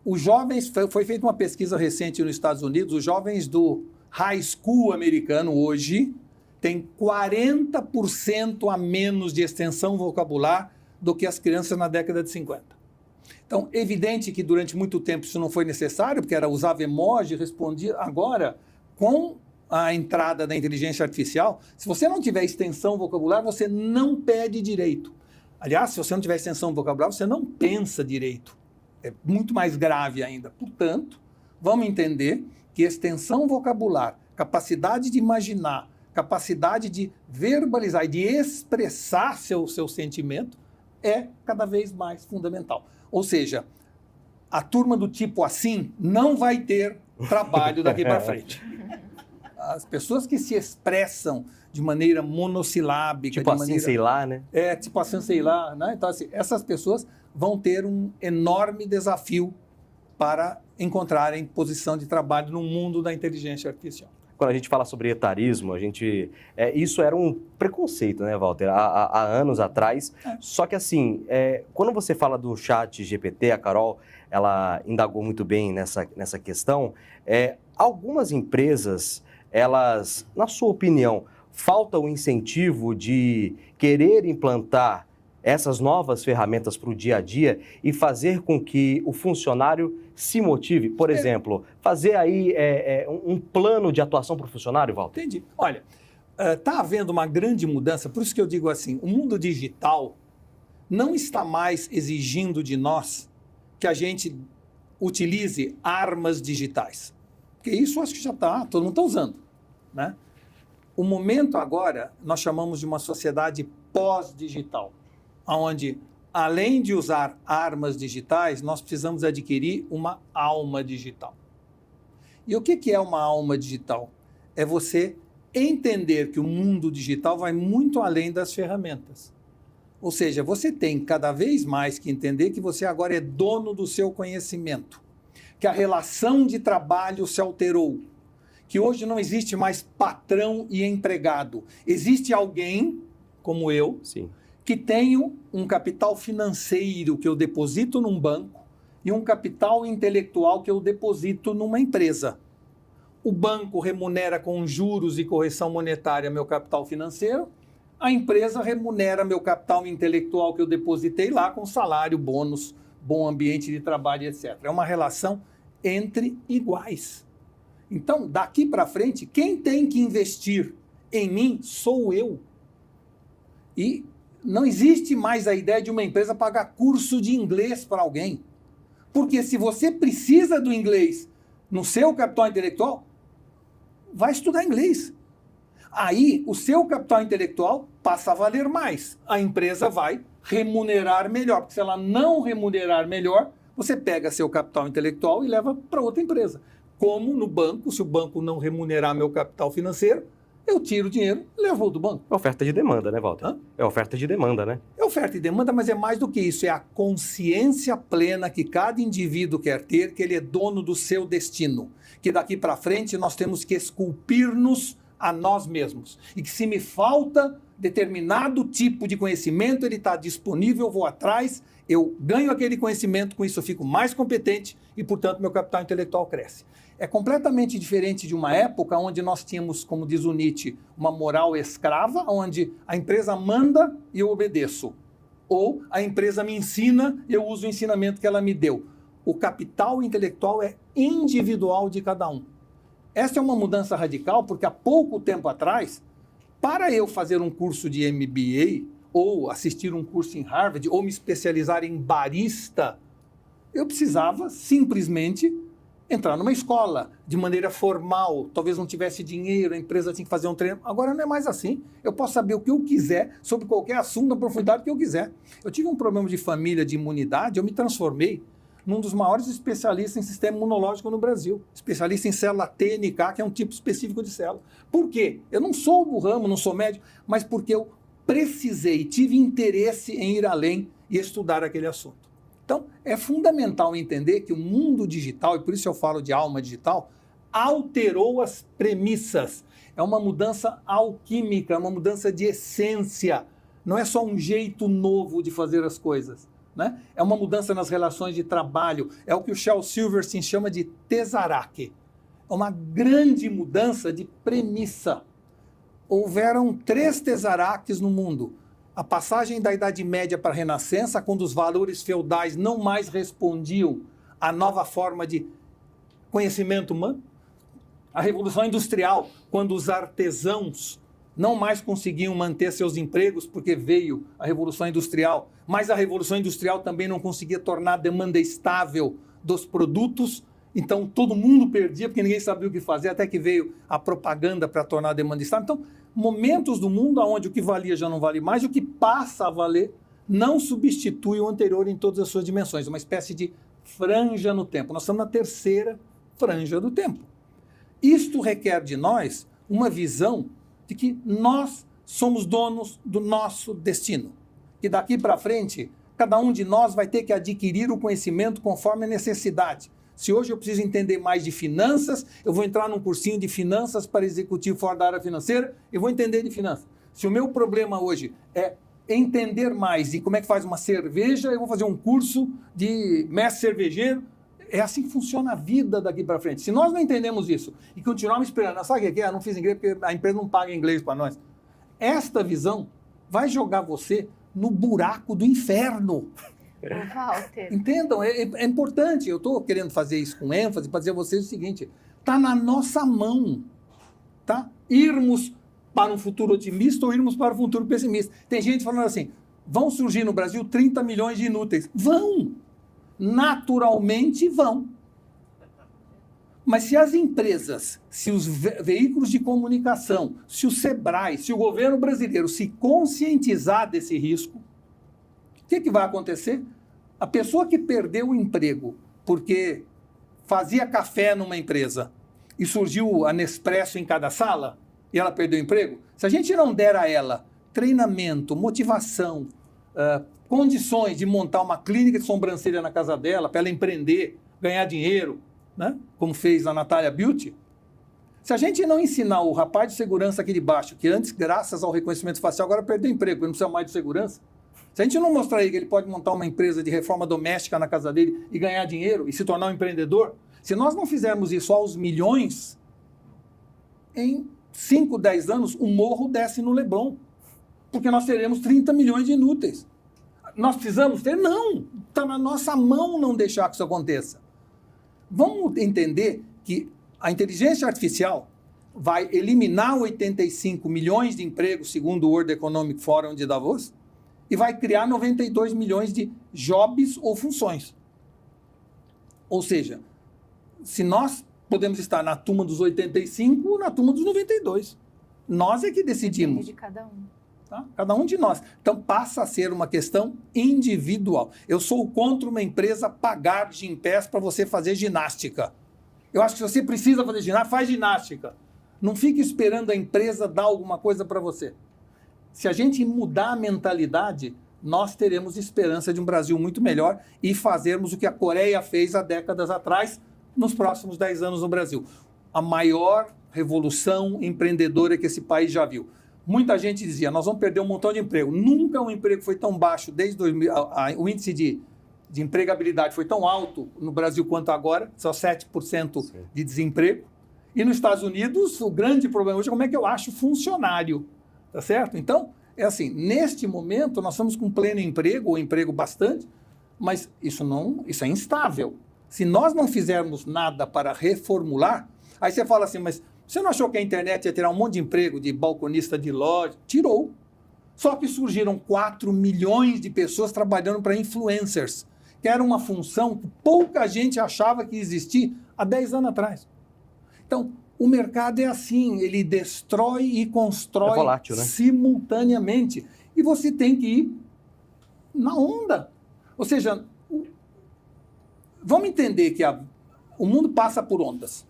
Os jovens, foi feita uma pesquisa recente nos Estados Unidos, os jovens do high school americano hoje têm 40% a menos de extensão vocabular do que as crianças na década de 50. Então, evidente que durante muito tempo isso não foi necessário, porque era usava emoji, respondia. Agora, com a entrada da inteligência artificial, se você não tiver extensão vocabular, você não pede direito. Aliás, se você não tiver extensão vocabular, você não pensa direito. É muito mais grave ainda. Portanto, vamos entender que extensão vocabular, capacidade de imaginar, capacidade de verbalizar e de expressar seu sentimento é cada vez mais fundamental. Ou seja, a turma do tipo assim não vai ter trabalho daqui para frente. As pessoas que se expressam de maneira monossilábica... Tipo assim, sei lá, né? Tipo assim, sei lá, né? Então, assim, essas pessoas vão ter um enorme desafio para encontrarem posição de trabalho no mundo da inteligência artificial. quando a gente fala sobre etarismo, isso era um preconceito, né, Walter, há anos atrás. Só que assim, quando você fala do chat GPT, a Carol, ela indagou muito bem nessa questão, algumas empresas, elas, na sua opinião, falta o incentivo de querer implantar essas novas ferramentas para o dia a dia e fazer com que o funcionário se motive? Por exemplo, fazer aí um plano de atuação para o funcionário, Walter? Entendi. Olha, está havendo uma grande mudança, por isso que eu digo assim, o mundo digital não está mais exigindo de nós que a gente utilize armas digitais. Porque isso acho que já está, todo mundo está usando, né? O momento agora, nós chamamos de uma sociedade pós-digital, onde, além de usar armas digitais, nós precisamos adquirir uma alma digital. E o que é uma alma digital? É você entender que o mundo digital vai muito além das ferramentas. Ou seja, você tem cada vez mais que entender que você agora é dono do seu conhecimento, que a relação de trabalho se alterou, que hoje não existe mais patrão e empregado. Existe alguém, como eu, Sim, que tenho um capital financeiro que eu deposito num banco e um capital intelectual que eu deposito numa empresa. O banco remunera com juros e correção monetária meu capital financeiro, a empresa remunera meu capital intelectual que eu depositei lá com salário, bônus, bom ambiente de trabalho, etc. É uma relação entre iguais. Então, daqui para frente, quem tem que investir em mim sou eu. E não existe mais a ideia de uma empresa pagar curso de inglês para alguém. Porque se você precisa do inglês no seu capital intelectual, vai estudar inglês. Aí, o seu capital intelectual passa a valer mais. A empresa vai remunerar melhor. Porque se ela não remunerar melhor, você pega seu capital intelectual e leva para outra empresa. Como no banco, se o banco não remunerar meu capital financeiro, eu tiro o dinheiro e levo do banco. é oferta de demanda, né, Walter? Hã? É oferta de demanda, né? É oferta e demanda, mas é mais do que isso. É a consciência plena que cada indivíduo quer ter, que ele é dono do seu destino. Que daqui para frente nós temos que esculpir-nos a nós mesmos. E que se me falta determinado tipo de conhecimento, ele está disponível, eu vou atrás, eu ganho aquele conhecimento, com isso eu fico mais competente e, portanto, meu capital intelectual cresce. É completamente diferente de uma época onde nós tínhamos, como diz o Nietzsche, uma moral escrava, onde a empresa manda e eu obedeço. Ou a empresa me ensina e eu uso o ensinamento que ela me deu. O capital intelectual é individual de cada um. Essa é uma mudança radical, porque há pouco tempo atrás, para eu fazer um curso de MBA, ou assistir um curso em Harvard, ou me especializar em barista, eu precisava simplesmente entrar numa escola de maneira formal, talvez não tivesse dinheiro, a empresa tinha que fazer um treino. Agora não é mais assim. Eu posso saber o que eu quiser sobre qualquer assunto, na profundidade que eu quiser. Eu tive um problema de família, de imunidade, eu me transformei num dos maiores especialistas em sistema imunológico no Brasil. Especialista em célula TNK, que é um tipo específico de célula. Por quê? Eu não sou do ramo, não sou médico, mas porque eu precisei, tive interesse em ir além e estudar aquele assunto. Então, é fundamental entender que o mundo digital, e por isso eu falo de alma digital, alterou as premissas. É uma mudança alquímica, é uma mudança de essência. Não é só um jeito novo de fazer as coisas, né? É uma mudança nas relações de trabalho. É o que o Shel Silverstein chama de Tesseract. É uma grande mudança de premissa. Houveram 3 Tesseracts no mundo. A passagem da Idade Média para a Renascença, quando os valores feudais não mais respondiam à nova forma de conhecimento humano. A Revolução Industrial, quando os artesãos não mais conseguiam manter seus empregos porque veio a Revolução Industrial, mas a Revolução Industrial também não conseguia tornar a demanda estável dos produtos, então todo mundo perdia porque ninguém sabia o que fazer, até que veio a propaganda para tornar a demanda estável. Então, momentos do mundo onde o que valia já não vale mais, o que passa a valer não substitui o anterior em todas as suas dimensões, uma espécie de franja no tempo. Nós estamos na 3ª franja do tempo. Isto requer de nós uma visão de que nós somos donos do nosso destino. E daqui para frente, cada um de nós vai ter que adquirir o conhecimento conforme a necessidade. Se hoje eu preciso entender mais de finanças, eu vou entrar num cursinho de finanças para executivo fora da área financeira e vou entender de finanças. Se o meu problema hoje é entender mais de como é que faz uma cerveja, eu vou fazer um curso de mestre cervejeiro. É assim que funciona a vida daqui para frente. Se nós não entendemos isso e continuarmos esperando, sabe o que é? Eu não fiz inglês porque a empresa não paga inglês para nós. Esta visão vai jogar você no buraco do inferno. Walter. Entendam, é importante. Eu estou querendo fazer isso com ênfase para dizer a vocês o seguinte: está na nossa mão, tá? Irmos para um futuro otimista ou irmos para um futuro pessimista. Tem gente falando assim, vão surgir no Brasil 30 milhões de inúteis. Vão! Naturalmente vão. Mas se as empresas, se os veículos de comunicação, se o Sebrae, se o governo brasileiro se conscientizar desse risco, o que vai acontecer? A pessoa que perdeu o emprego porque fazia café numa empresa e surgiu a Nespresso em cada sala e ela perdeu o emprego, se a gente não der a ela treinamento, motivação, condições de montar uma clínica de sobrancelha na casa dela para ela empreender, ganhar dinheiro, né? Como fez a Natália Beauty, se a gente não ensinar o rapaz de segurança aqui de baixo, que antes, graças ao reconhecimento facial, agora perdeu o emprego, ele não precisa mais de segurança, se a gente não mostrar aí que ele pode montar uma empresa de reforma doméstica na casa dele e ganhar dinheiro e se tornar um empreendedor, se nós não fizermos isso aos milhões, em 5, 10 anos, o morro desce no Leblon, porque nós teremos 30 milhões de inúteis. Nós precisamos ter? Não! Está na nossa mão não deixar que isso aconteça. Vamos entender que a inteligência artificial vai eliminar 85 milhões de empregos, segundo o World Economic Forum de Davos, e vai criar 92 milhões de jobs ou funções. Ou seja, se nós podemos estar na turma dos 85 ou na turma dos 92. Nós é que decidimos. Depende de cada um. Tá? Cada um de nós. Então passa a ser uma questão individual. Eu sou contra uma empresa pagar Gympass para você fazer ginástica. Eu acho que se você precisa fazer ginástica, faz ginástica. Não fique esperando a empresa dar alguma coisa para você. Se a gente mudar a mentalidade, nós teremos esperança de um Brasil muito melhor e fazermos o que a Coreia fez há décadas atrás, nos próximos 10 anos no Brasil. A maior revolução empreendedora que esse país já viu. Muita gente dizia, nós vamos perder um montão de emprego. Nunca um emprego foi tão baixo, desde 2000, o índice de empregabilidade foi tão alto no Brasil quanto agora, só 7% de desemprego. E nos Estados Unidos, o grande problema hoje é como é que eu acho funcionário. Tá certo? Então, é assim, neste momento, nós estamos com pleno emprego, ou emprego bastante, mas isso é instável. Se nós não fizermos nada para reformular, aí você fala assim, mas você não achou que a internet ia tirar um monte de emprego de balconista de loja? Tirou. Só que surgiram 4 milhões de pessoas trabalhando para influencers, que era uma função que pouca gente achava que existia há 10 anos atrás. Então, o mercado é assim, ele destrói e constrói volátil, né? Simultaneamente. E você tem que ir na onda. Ou seja, vamos entender que o mundo passa por ondas.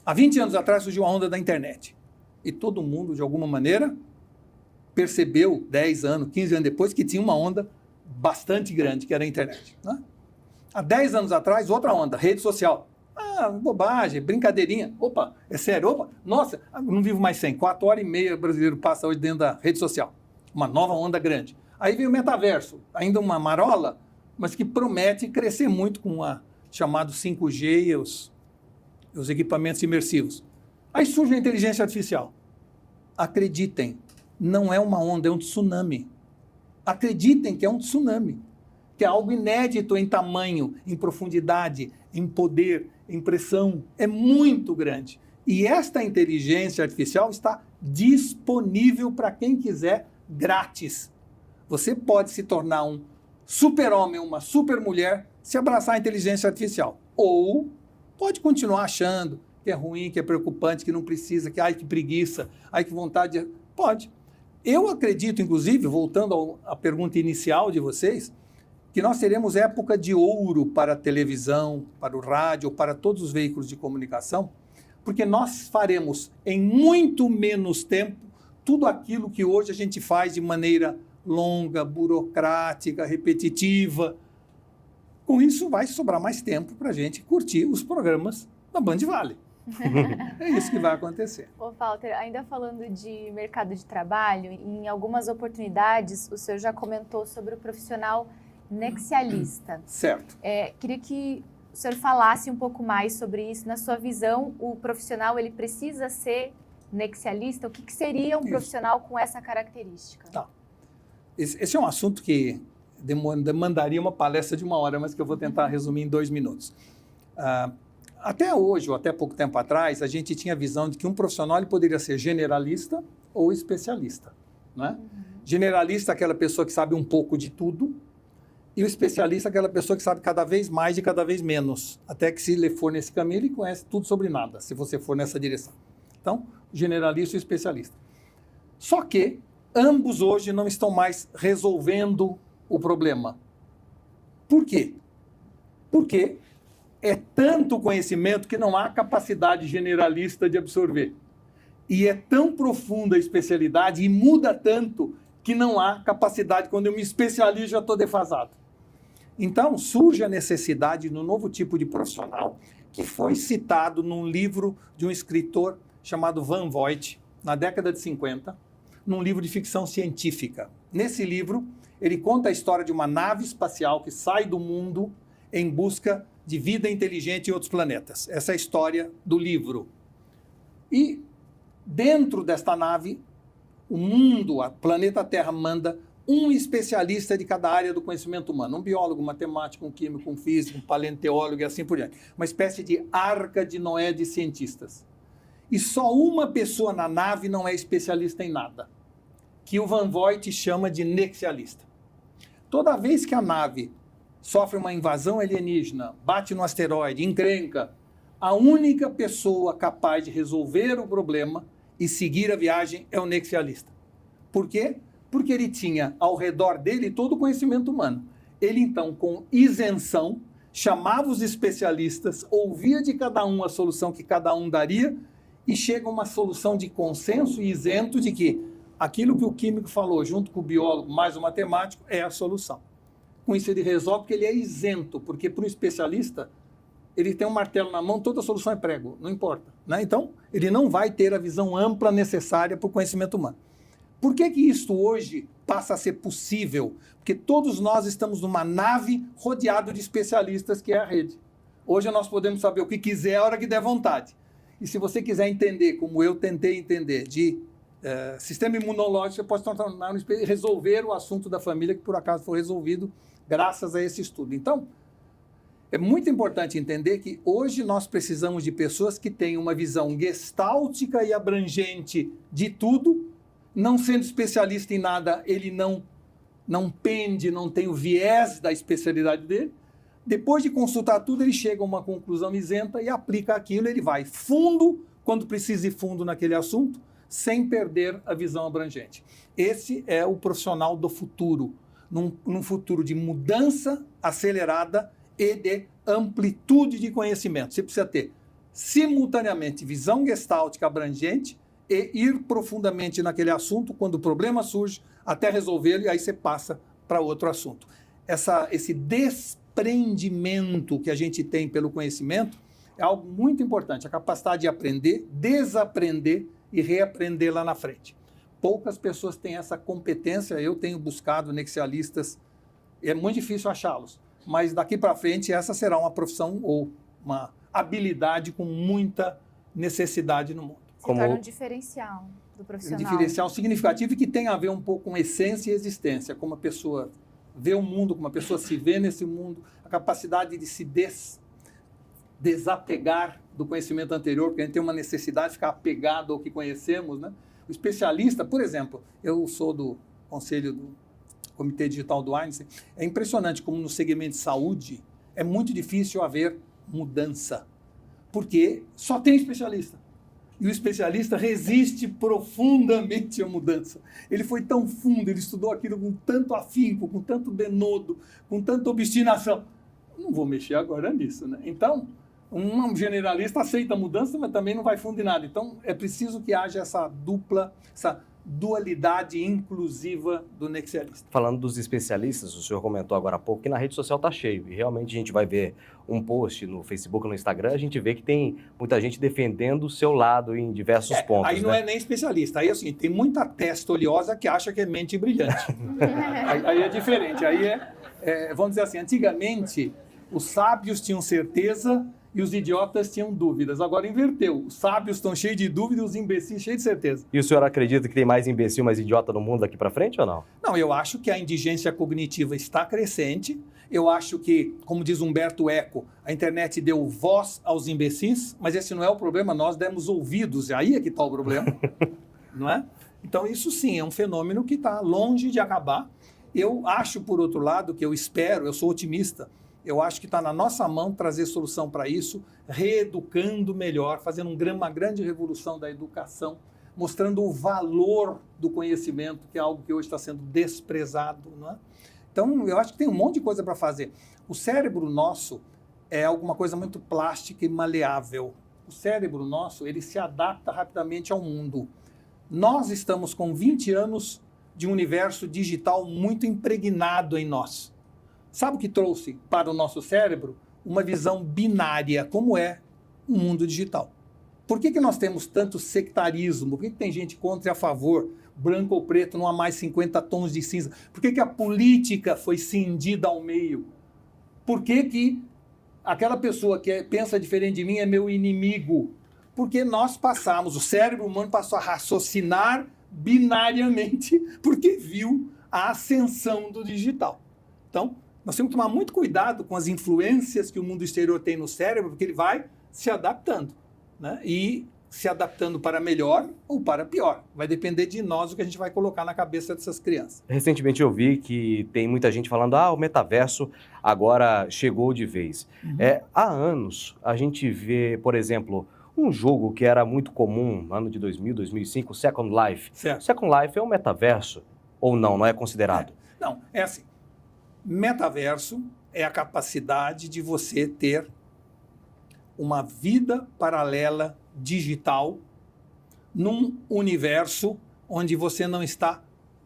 Há 20 anos atrás surgiu a onda da internet. E todo mundo, de alguma maneira, percebeu, 10 anos, 15 anos depois, que tinha uma onda bastante grande, que era a internet. Né? Há 10 anos atrás, outra onda, rede social. Bobagem, brincadeirinha. Opa, é sério? Opa, nossa, não vivo mais sem. 4 horas e meia o brasileiro passa hoje dentro da rede social. Uma nova onda grande. Aí veio o metaverso, ainda uma marola, mas que promete crescer muito com a chamado 5G e os equipamentos imersivos. Aí surge a inteligência artificial. Acreditem, não é uma onda, é um tsunami. Acreditem que é um tsunami, que é algo inédito em tamanho, em profundidade, em poder, em pressão. É muito grande. E esta inteligência artificial está disponível para quem quiser, grátis. Você pode se tornar um super-homem, uma super-mulher, se abraçar a inteligência artificial. Ou pode continuar achando que é ruim, que é preocupante, que não precisa, que ai, que preguiça, ai, que vontade. Pode. Eu acredito, inclusive, voltando à pergunta inicial de vocês, que nós teremos época de ouro para a televisão, para o rádio, para todos os veículos de comunicação, porque nós faremos em muito menos tempo tudo aquilo que hoje a gente faz de maneira longa, burocrática, repetitiva. Com isso, vai sobrar mais tempo para a gente curtir os programas da Band Vale. É isso que vai acontecer. Ô, Walter, ainda falando de mercado de trabalho, em algumas oportunidades o senhor já comentou sobre o profissional nexialista. Certo. Queria que o senhor falasse um pouco mais sobre isso. Na sua visão, o profissional ele precisa ser nexialista? O que seria um profissional com essa característica? Tá. Esse é um assunto que demandaria uma palestra de 1 hora, mas que eu vou tentar resumir em 2 minutos. Até hoje, ou até pouco tempo atrás, a gente tinha a visão de que um profissional ele poderia ser generalista ou especialista. Né? Generalista é aquela pessoa que sabe um pouco de tudo, e o especialista é aquela pessoa que sabe cada vez mais e cada vez menos. Até que se ele for nesse caminho, ele conhece tudo sobre nada, se você for nessa direção. Então, generalista e especialista. Só que ambos hoje não estão mais resolvendo o problema. Por quê? Porque é tanto conhecimento que não há capacidade generalista de absorver. E é tão profunda a especialidade e muda tanto que não há capacidade. Quando eu me especializo, já estou defasado. Então, surge a necessidade no novo tipo de profissional que foi citado num livro de um escritor chamado Van Vogt, na década de 50, num livro de ficção científica. Nesse livro, ele conta a história de uma nave espacial que sai do mundo em busca de vida inteligente em outros planetas. Essa é a história do livro. E dentro desta nave, o mundo, o planeta Terra, manda um especialista de cada área do conhecimento humano. Um biólogo, um matemático, um químico, um físico, um paleontólogo e assim por diante. Uma espécie de arca de Noé de cientistas. E só uma pessoa na nave não é especialista em nada, que o Van Vogt chama de nexialista. Toda vez que a nave sofre uma invasão alienígena, bate no asteroide, encrenca, a única pessoa capaz de resolver o problema e seguir a viagem é o nexialista. Por quê? Porque ele tinha ao redor dele todo o conhecimento humano. Ele, então, com isenção, chamava os especialistas, ouvia de cada um a solução que cada um daria e chega a uma solução de consenso e isento de que aquilo que o químico falou, junto com o biólogo mais o matemático, é a solução. Com isso ele resolve porque ele é isento, porque para um especialista, ele tem um martelo na mão, toda a solução é prego, não importa. Né? Então, ele não vai ter a visão ampla necessária para o conhecimento humano. Por que isso hoje passa a ser possível? Porque todos nós estamos numa nave rodeado de especialistas, que é a rede. Hoje nós podemos saber o que quiser a hora que der vontade. E se você quiser entender, como eu tentei entender, de sistema imunológico, você pode tornar resolver o assunto da família que por acaso foi resolvido graças a esse estudo. Então, é muito importante entender que hoje nós precisamos de pessoas que tenham uma visão gestáltica e abrangente de tudo. Não sendo especialista em nada, ele não pende, não tem o viés da especialidade dele. Depois de consultar tudo, ele chega a uma conclusão isenta e aplica aquilo. Ele vai fundo, quando precisa ir fundo naquele assunto, sem perder a visão abrangente. Esse é o profissional do futuro, num futuro de mudança acelerada e de amplitude de conhecimento. Você precisa ter, simultaneamente, visão gestáltica abrangente e ir profundamente naquele assunto quando o problema surge, até resolvê-lo, e aí você passa para outro assunto. Esse desprendimento que a gente tem pelo conhecimento é algo muito importante, a capacidade de aprender, desaprender e reaprender lá na frente. Poucas pessoas têm essa competência, eu tenho buscado nexialistas, é muito difícil achá-los, mas daqui para frente essa será uma profissão ou uma habilidade com muita necessidade no mundo. Se torna um diferencial do profissional. Um diferencial significativo e que tem a ver um pouco com essência e existência, como a pessoa vê o mundo, como a pessoa se vê nesse mundo, a capacidade de se desapegar do conhecimento anterior, porque a gente tem uma necessidade de ficar apegado ao que conhecemos, né? O especialista, por exemplo, eu sou do conselho do Comitê Digital do Einstein, é impressionante como no segmento de saúde é muito difícil haver mudança, porque só tem especialista. E o especialista resiste profundamente à mudança. Ele foi tão fundo, ele estudou aquilo com tanto afinco, com tanto denodo, com tanta obstinação. Não vou mexer agora nisso, né? Então, um generalista aceita a mudança, mas também não vai fundo em nada. Então, é preciso que haja essa dupla, essa dualidade inclusiva do nexialista. Falando dos especialistas, o senhor comentou agora há pouco que na rede social está cheio. E realmente a gente vai ver um post no Facebook, no Instagram, a gente vê que tem muita gente defendendo o seu lado em diversos pontos. Aí não é nem especialista. Aí assim, tem muita testa oleosa que acha que é mente brilhante. aí é diferente. Aí vamos dizer assim, antigamente os sábios tinham certeza e os idiotas tinham dúvidas. Agora inverteu. Os sábios estão cheios de dúvidas e os imbecis cheios de certeza. E o senhor acredita que tem mais imbecil, mais idiota no mundo daqui para frente ou não? Não, eu acho que a indigência cognitiva está crescente. Eu acho que, como diz Humberto Eco, a internet deu voz aos imbecis, mas esse não é o problema, nós demos ouvidos. Aí é que está o problema, não é? Então isso sim, é um fenômeno que está longe de acabar. Eu acho, por outro lado, que eu espero, eu sou otimista, eu acho que está na nossa mão trazer solução para isso, reeducando melhor, fazendo uma grande revolução da educação, mostrando o valor do conhecimento, que é algo que hoje está sendo desprezado, não é? Então, eu acho que tem um monte de coisa para fazer. O cérebro nosso é alguma coisa muito plástica e maleável. O cérebro nosso, ele se adapta rapidamente ao mundo. Nós estamos com 20 anos de um universo digital muito impregnado em nós. Sabe o que trouxe para o nosso cérebro? Uma visão binária, como é o mundo digital. Por que nós temos tanto sectarismo? Por que tem gente contra e a favor? Branco ou preto, não há mais 50 tons de cinza. Por que a política foi cindida ao meio? Por que aquela pessoa que pensa diferente de mim é meu inimigo? Porque nós passamos, o cérebro humano passou a raciocinar binariamente, porque viu a ascensão do digital. Então, nós temos que tomar muito cuidado com as influências que o mundo exterior tem no cérebro, porque ele vai se adaptando, né? E se adaptando para melhor ou para pior. Vai depender de nós o que a gente vai colocar na cabeça dessas crianças. Recentemente eu vi que tem muita gente falando o metaverso agora chegou de vez. Uhum. Há anos a gente vê, por exemplo, um jogo que era muito comum, no ano de 2000, 2005, Second Life. Certo. Second Life é um metaverso ou não? Não é considerado? Não, é assim. Metaverso é a capacidade de você ter uma vida paralela digital num universo onde você não está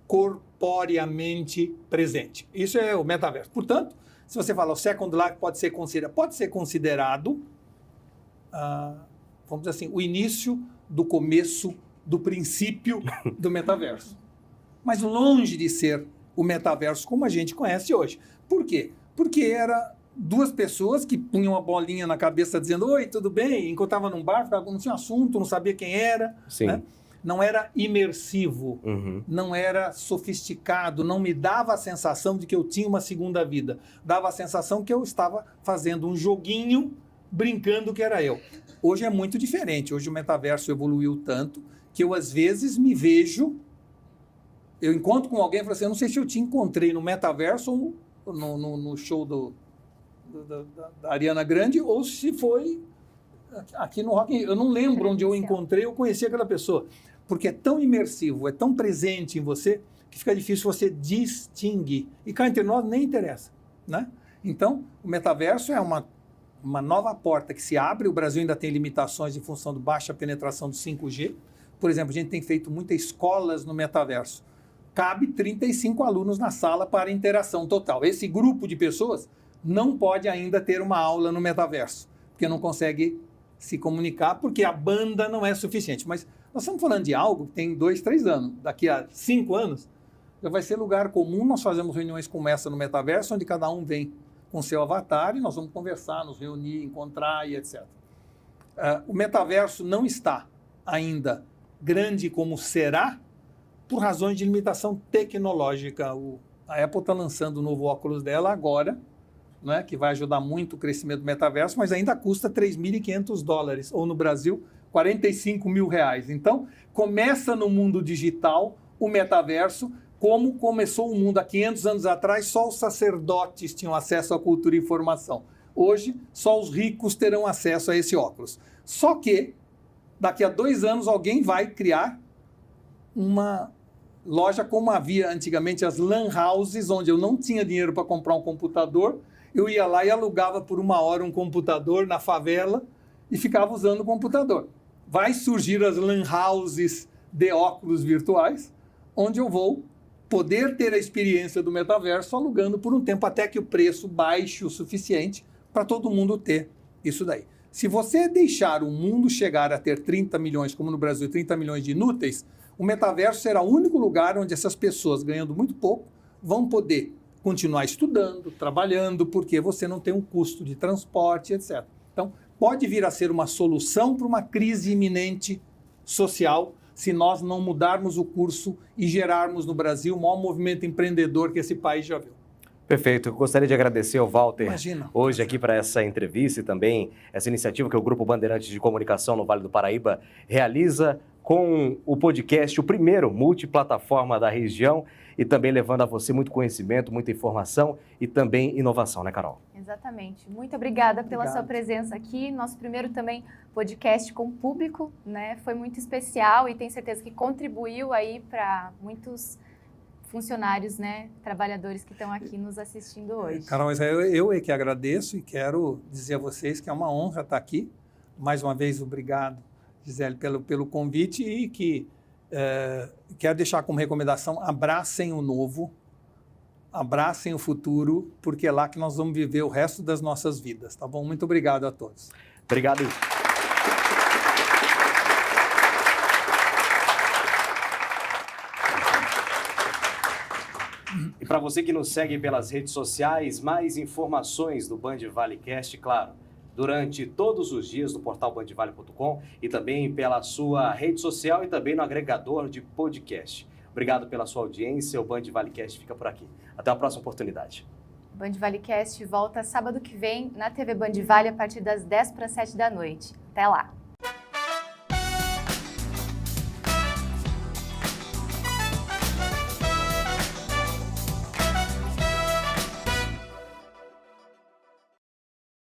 corporeamente presente. Isso é o metaverso. Portanto, se você fala o Second Life pode ser considerado, vamos dizer assim, o início do começo do princípio do metaverso. Mas longe de ser o metaverso como a gente conhece hoje. Por quê? Porque era duas pessoas que punham uma bolinha na cabeça dizendo oi, tudo bem? Encontrava num bar, não tinha assunto, não sabia quem era. Sim. Né? Não era imersivo, não era sofisticado, não me dava a sensação de que eu tinha uma segunda vida. Dava a sensação que eu estava fazendo um joguinho, brincando que era eu. Hoje é muito diferente. Hoje o metaverso evoluiu tanto que eu, às vezes, me vejo... Eu encontro com alguém e falo assim, eu não sei se eu te encontrei no metaverso ou no show da Ariana Grande ou se foi aqui no Rock in Rio. Eu não lembro onde eu encontrei, eu conheci aquela pessoa. Porque é tão imersivo, é tão presente em você, que fica difícil você distinguir. E cá entre nós nem interessa, né? Então, o metaverso é uma nova porta que se abre. O Brasil ainda tem limitações em função da baixa penetração do 5G. Por exemplo, a gente tem feito muitas escolas no metaverso. Cabe 35 alunos na sala para interação total. Esse grupo de pessoas não pode ainda ter uma aula no metaverso, porque não consegue se comunicar, porque a banda não é suficiente. Mas nós estamos falando de algo que tem 2, 3 anos. Daqui a 5 anos, já vai ser lugar comum. Nós fazemos reuniões como essa no metaverso, onde cada um vem com seu avatar e nós vamos conversar, nos reunir, encontrar e etc. O metaverso não está ainda grande como será, por razões de limitação tecnológica. A Apple está lançando o novo óculos dela agora, né, que vai ajudar muito o crescimento do metaverso, mas ainda custa $3.500, ou no Brasil, R$45 mil. Então, começa no mundo digital o metaverso, como começou o mundo há 500 anos atrás, só os sacerdotes tinham acesso à cultura e informação. Hoje, só os ricos terão acesso a esse óculos. Só que, daqui a 2 anos, alguém vai criar uma loja como havia antigamente as lan houses, onde eu não tinha dinheiro para comprar um computador, eu ia lá e alugava por 1 hora um computador na favela e ficava usando o computador. Vai surgir as lan houses de óculos virtuais, onde eu vou poder ter a experiência do metaverso alugando por um tempo até que o preço baixe o suficiente para todo mundo ter isso daí. Se você deixar o mundo chegar a ter 30 milhões, como no Brasil, 30 milhões de inúteis, o metaverso será o único lugar onde essas pessoas, ganhando muito pouco, vão poder continuar estudando, trabalhando, porque você não tem um custo de transporte, etc. Então, pode vir a ser uma solução para uma crise iminente social, se nós não mudarmos o curso e gerarmos no Brasil o maior movimento empreendedor que esse país já viu. Perfeito. Eu gostaria de agradecer ao Walter hoje aqui para essa entrevista e também essa iniciativa que o Grupo Bandeirantes de Comunicação no Vale do Paraíba realiza com o podcast, o primeiro multiplataforma da região, e também levando a você muito conhecimento, muita informação e também inovação, né, Carol? Exatamente. Muito obrigada pela sua presença aqui. Nosso primeiro também podcast com público, né? Foi muito especial e tenho certeza que contribuiu aí para muitos funcionários, né, trabalhadores que estão aqui nos assistindo hoje. Carol, eu é que agradeço e quero dizer a vocês que é uma honra estar aqui. Mais uma vez, obrigado, Gisele, pelo convite e que quero deixar como recomendação, abracem o novo, abracem o futuro, porque é lá que nós vamos viver o resto das nossas vidas, tá bom? Muito obrigado a todos. Obrigado. E para você que nos segue pelas redes sociais, mais informações do Band Valecast, claro, durante todos os dias no portal bandvale.com e também pela sua rede social e também no agregador de podcast. Obrigado pela sua audiência, o Band Valecast fica por aqui. Até a próxima oportunidade. O Band Valecast volta sábado que vem na TV Band Vale a partir das 10 para 7 da noite. Até lá!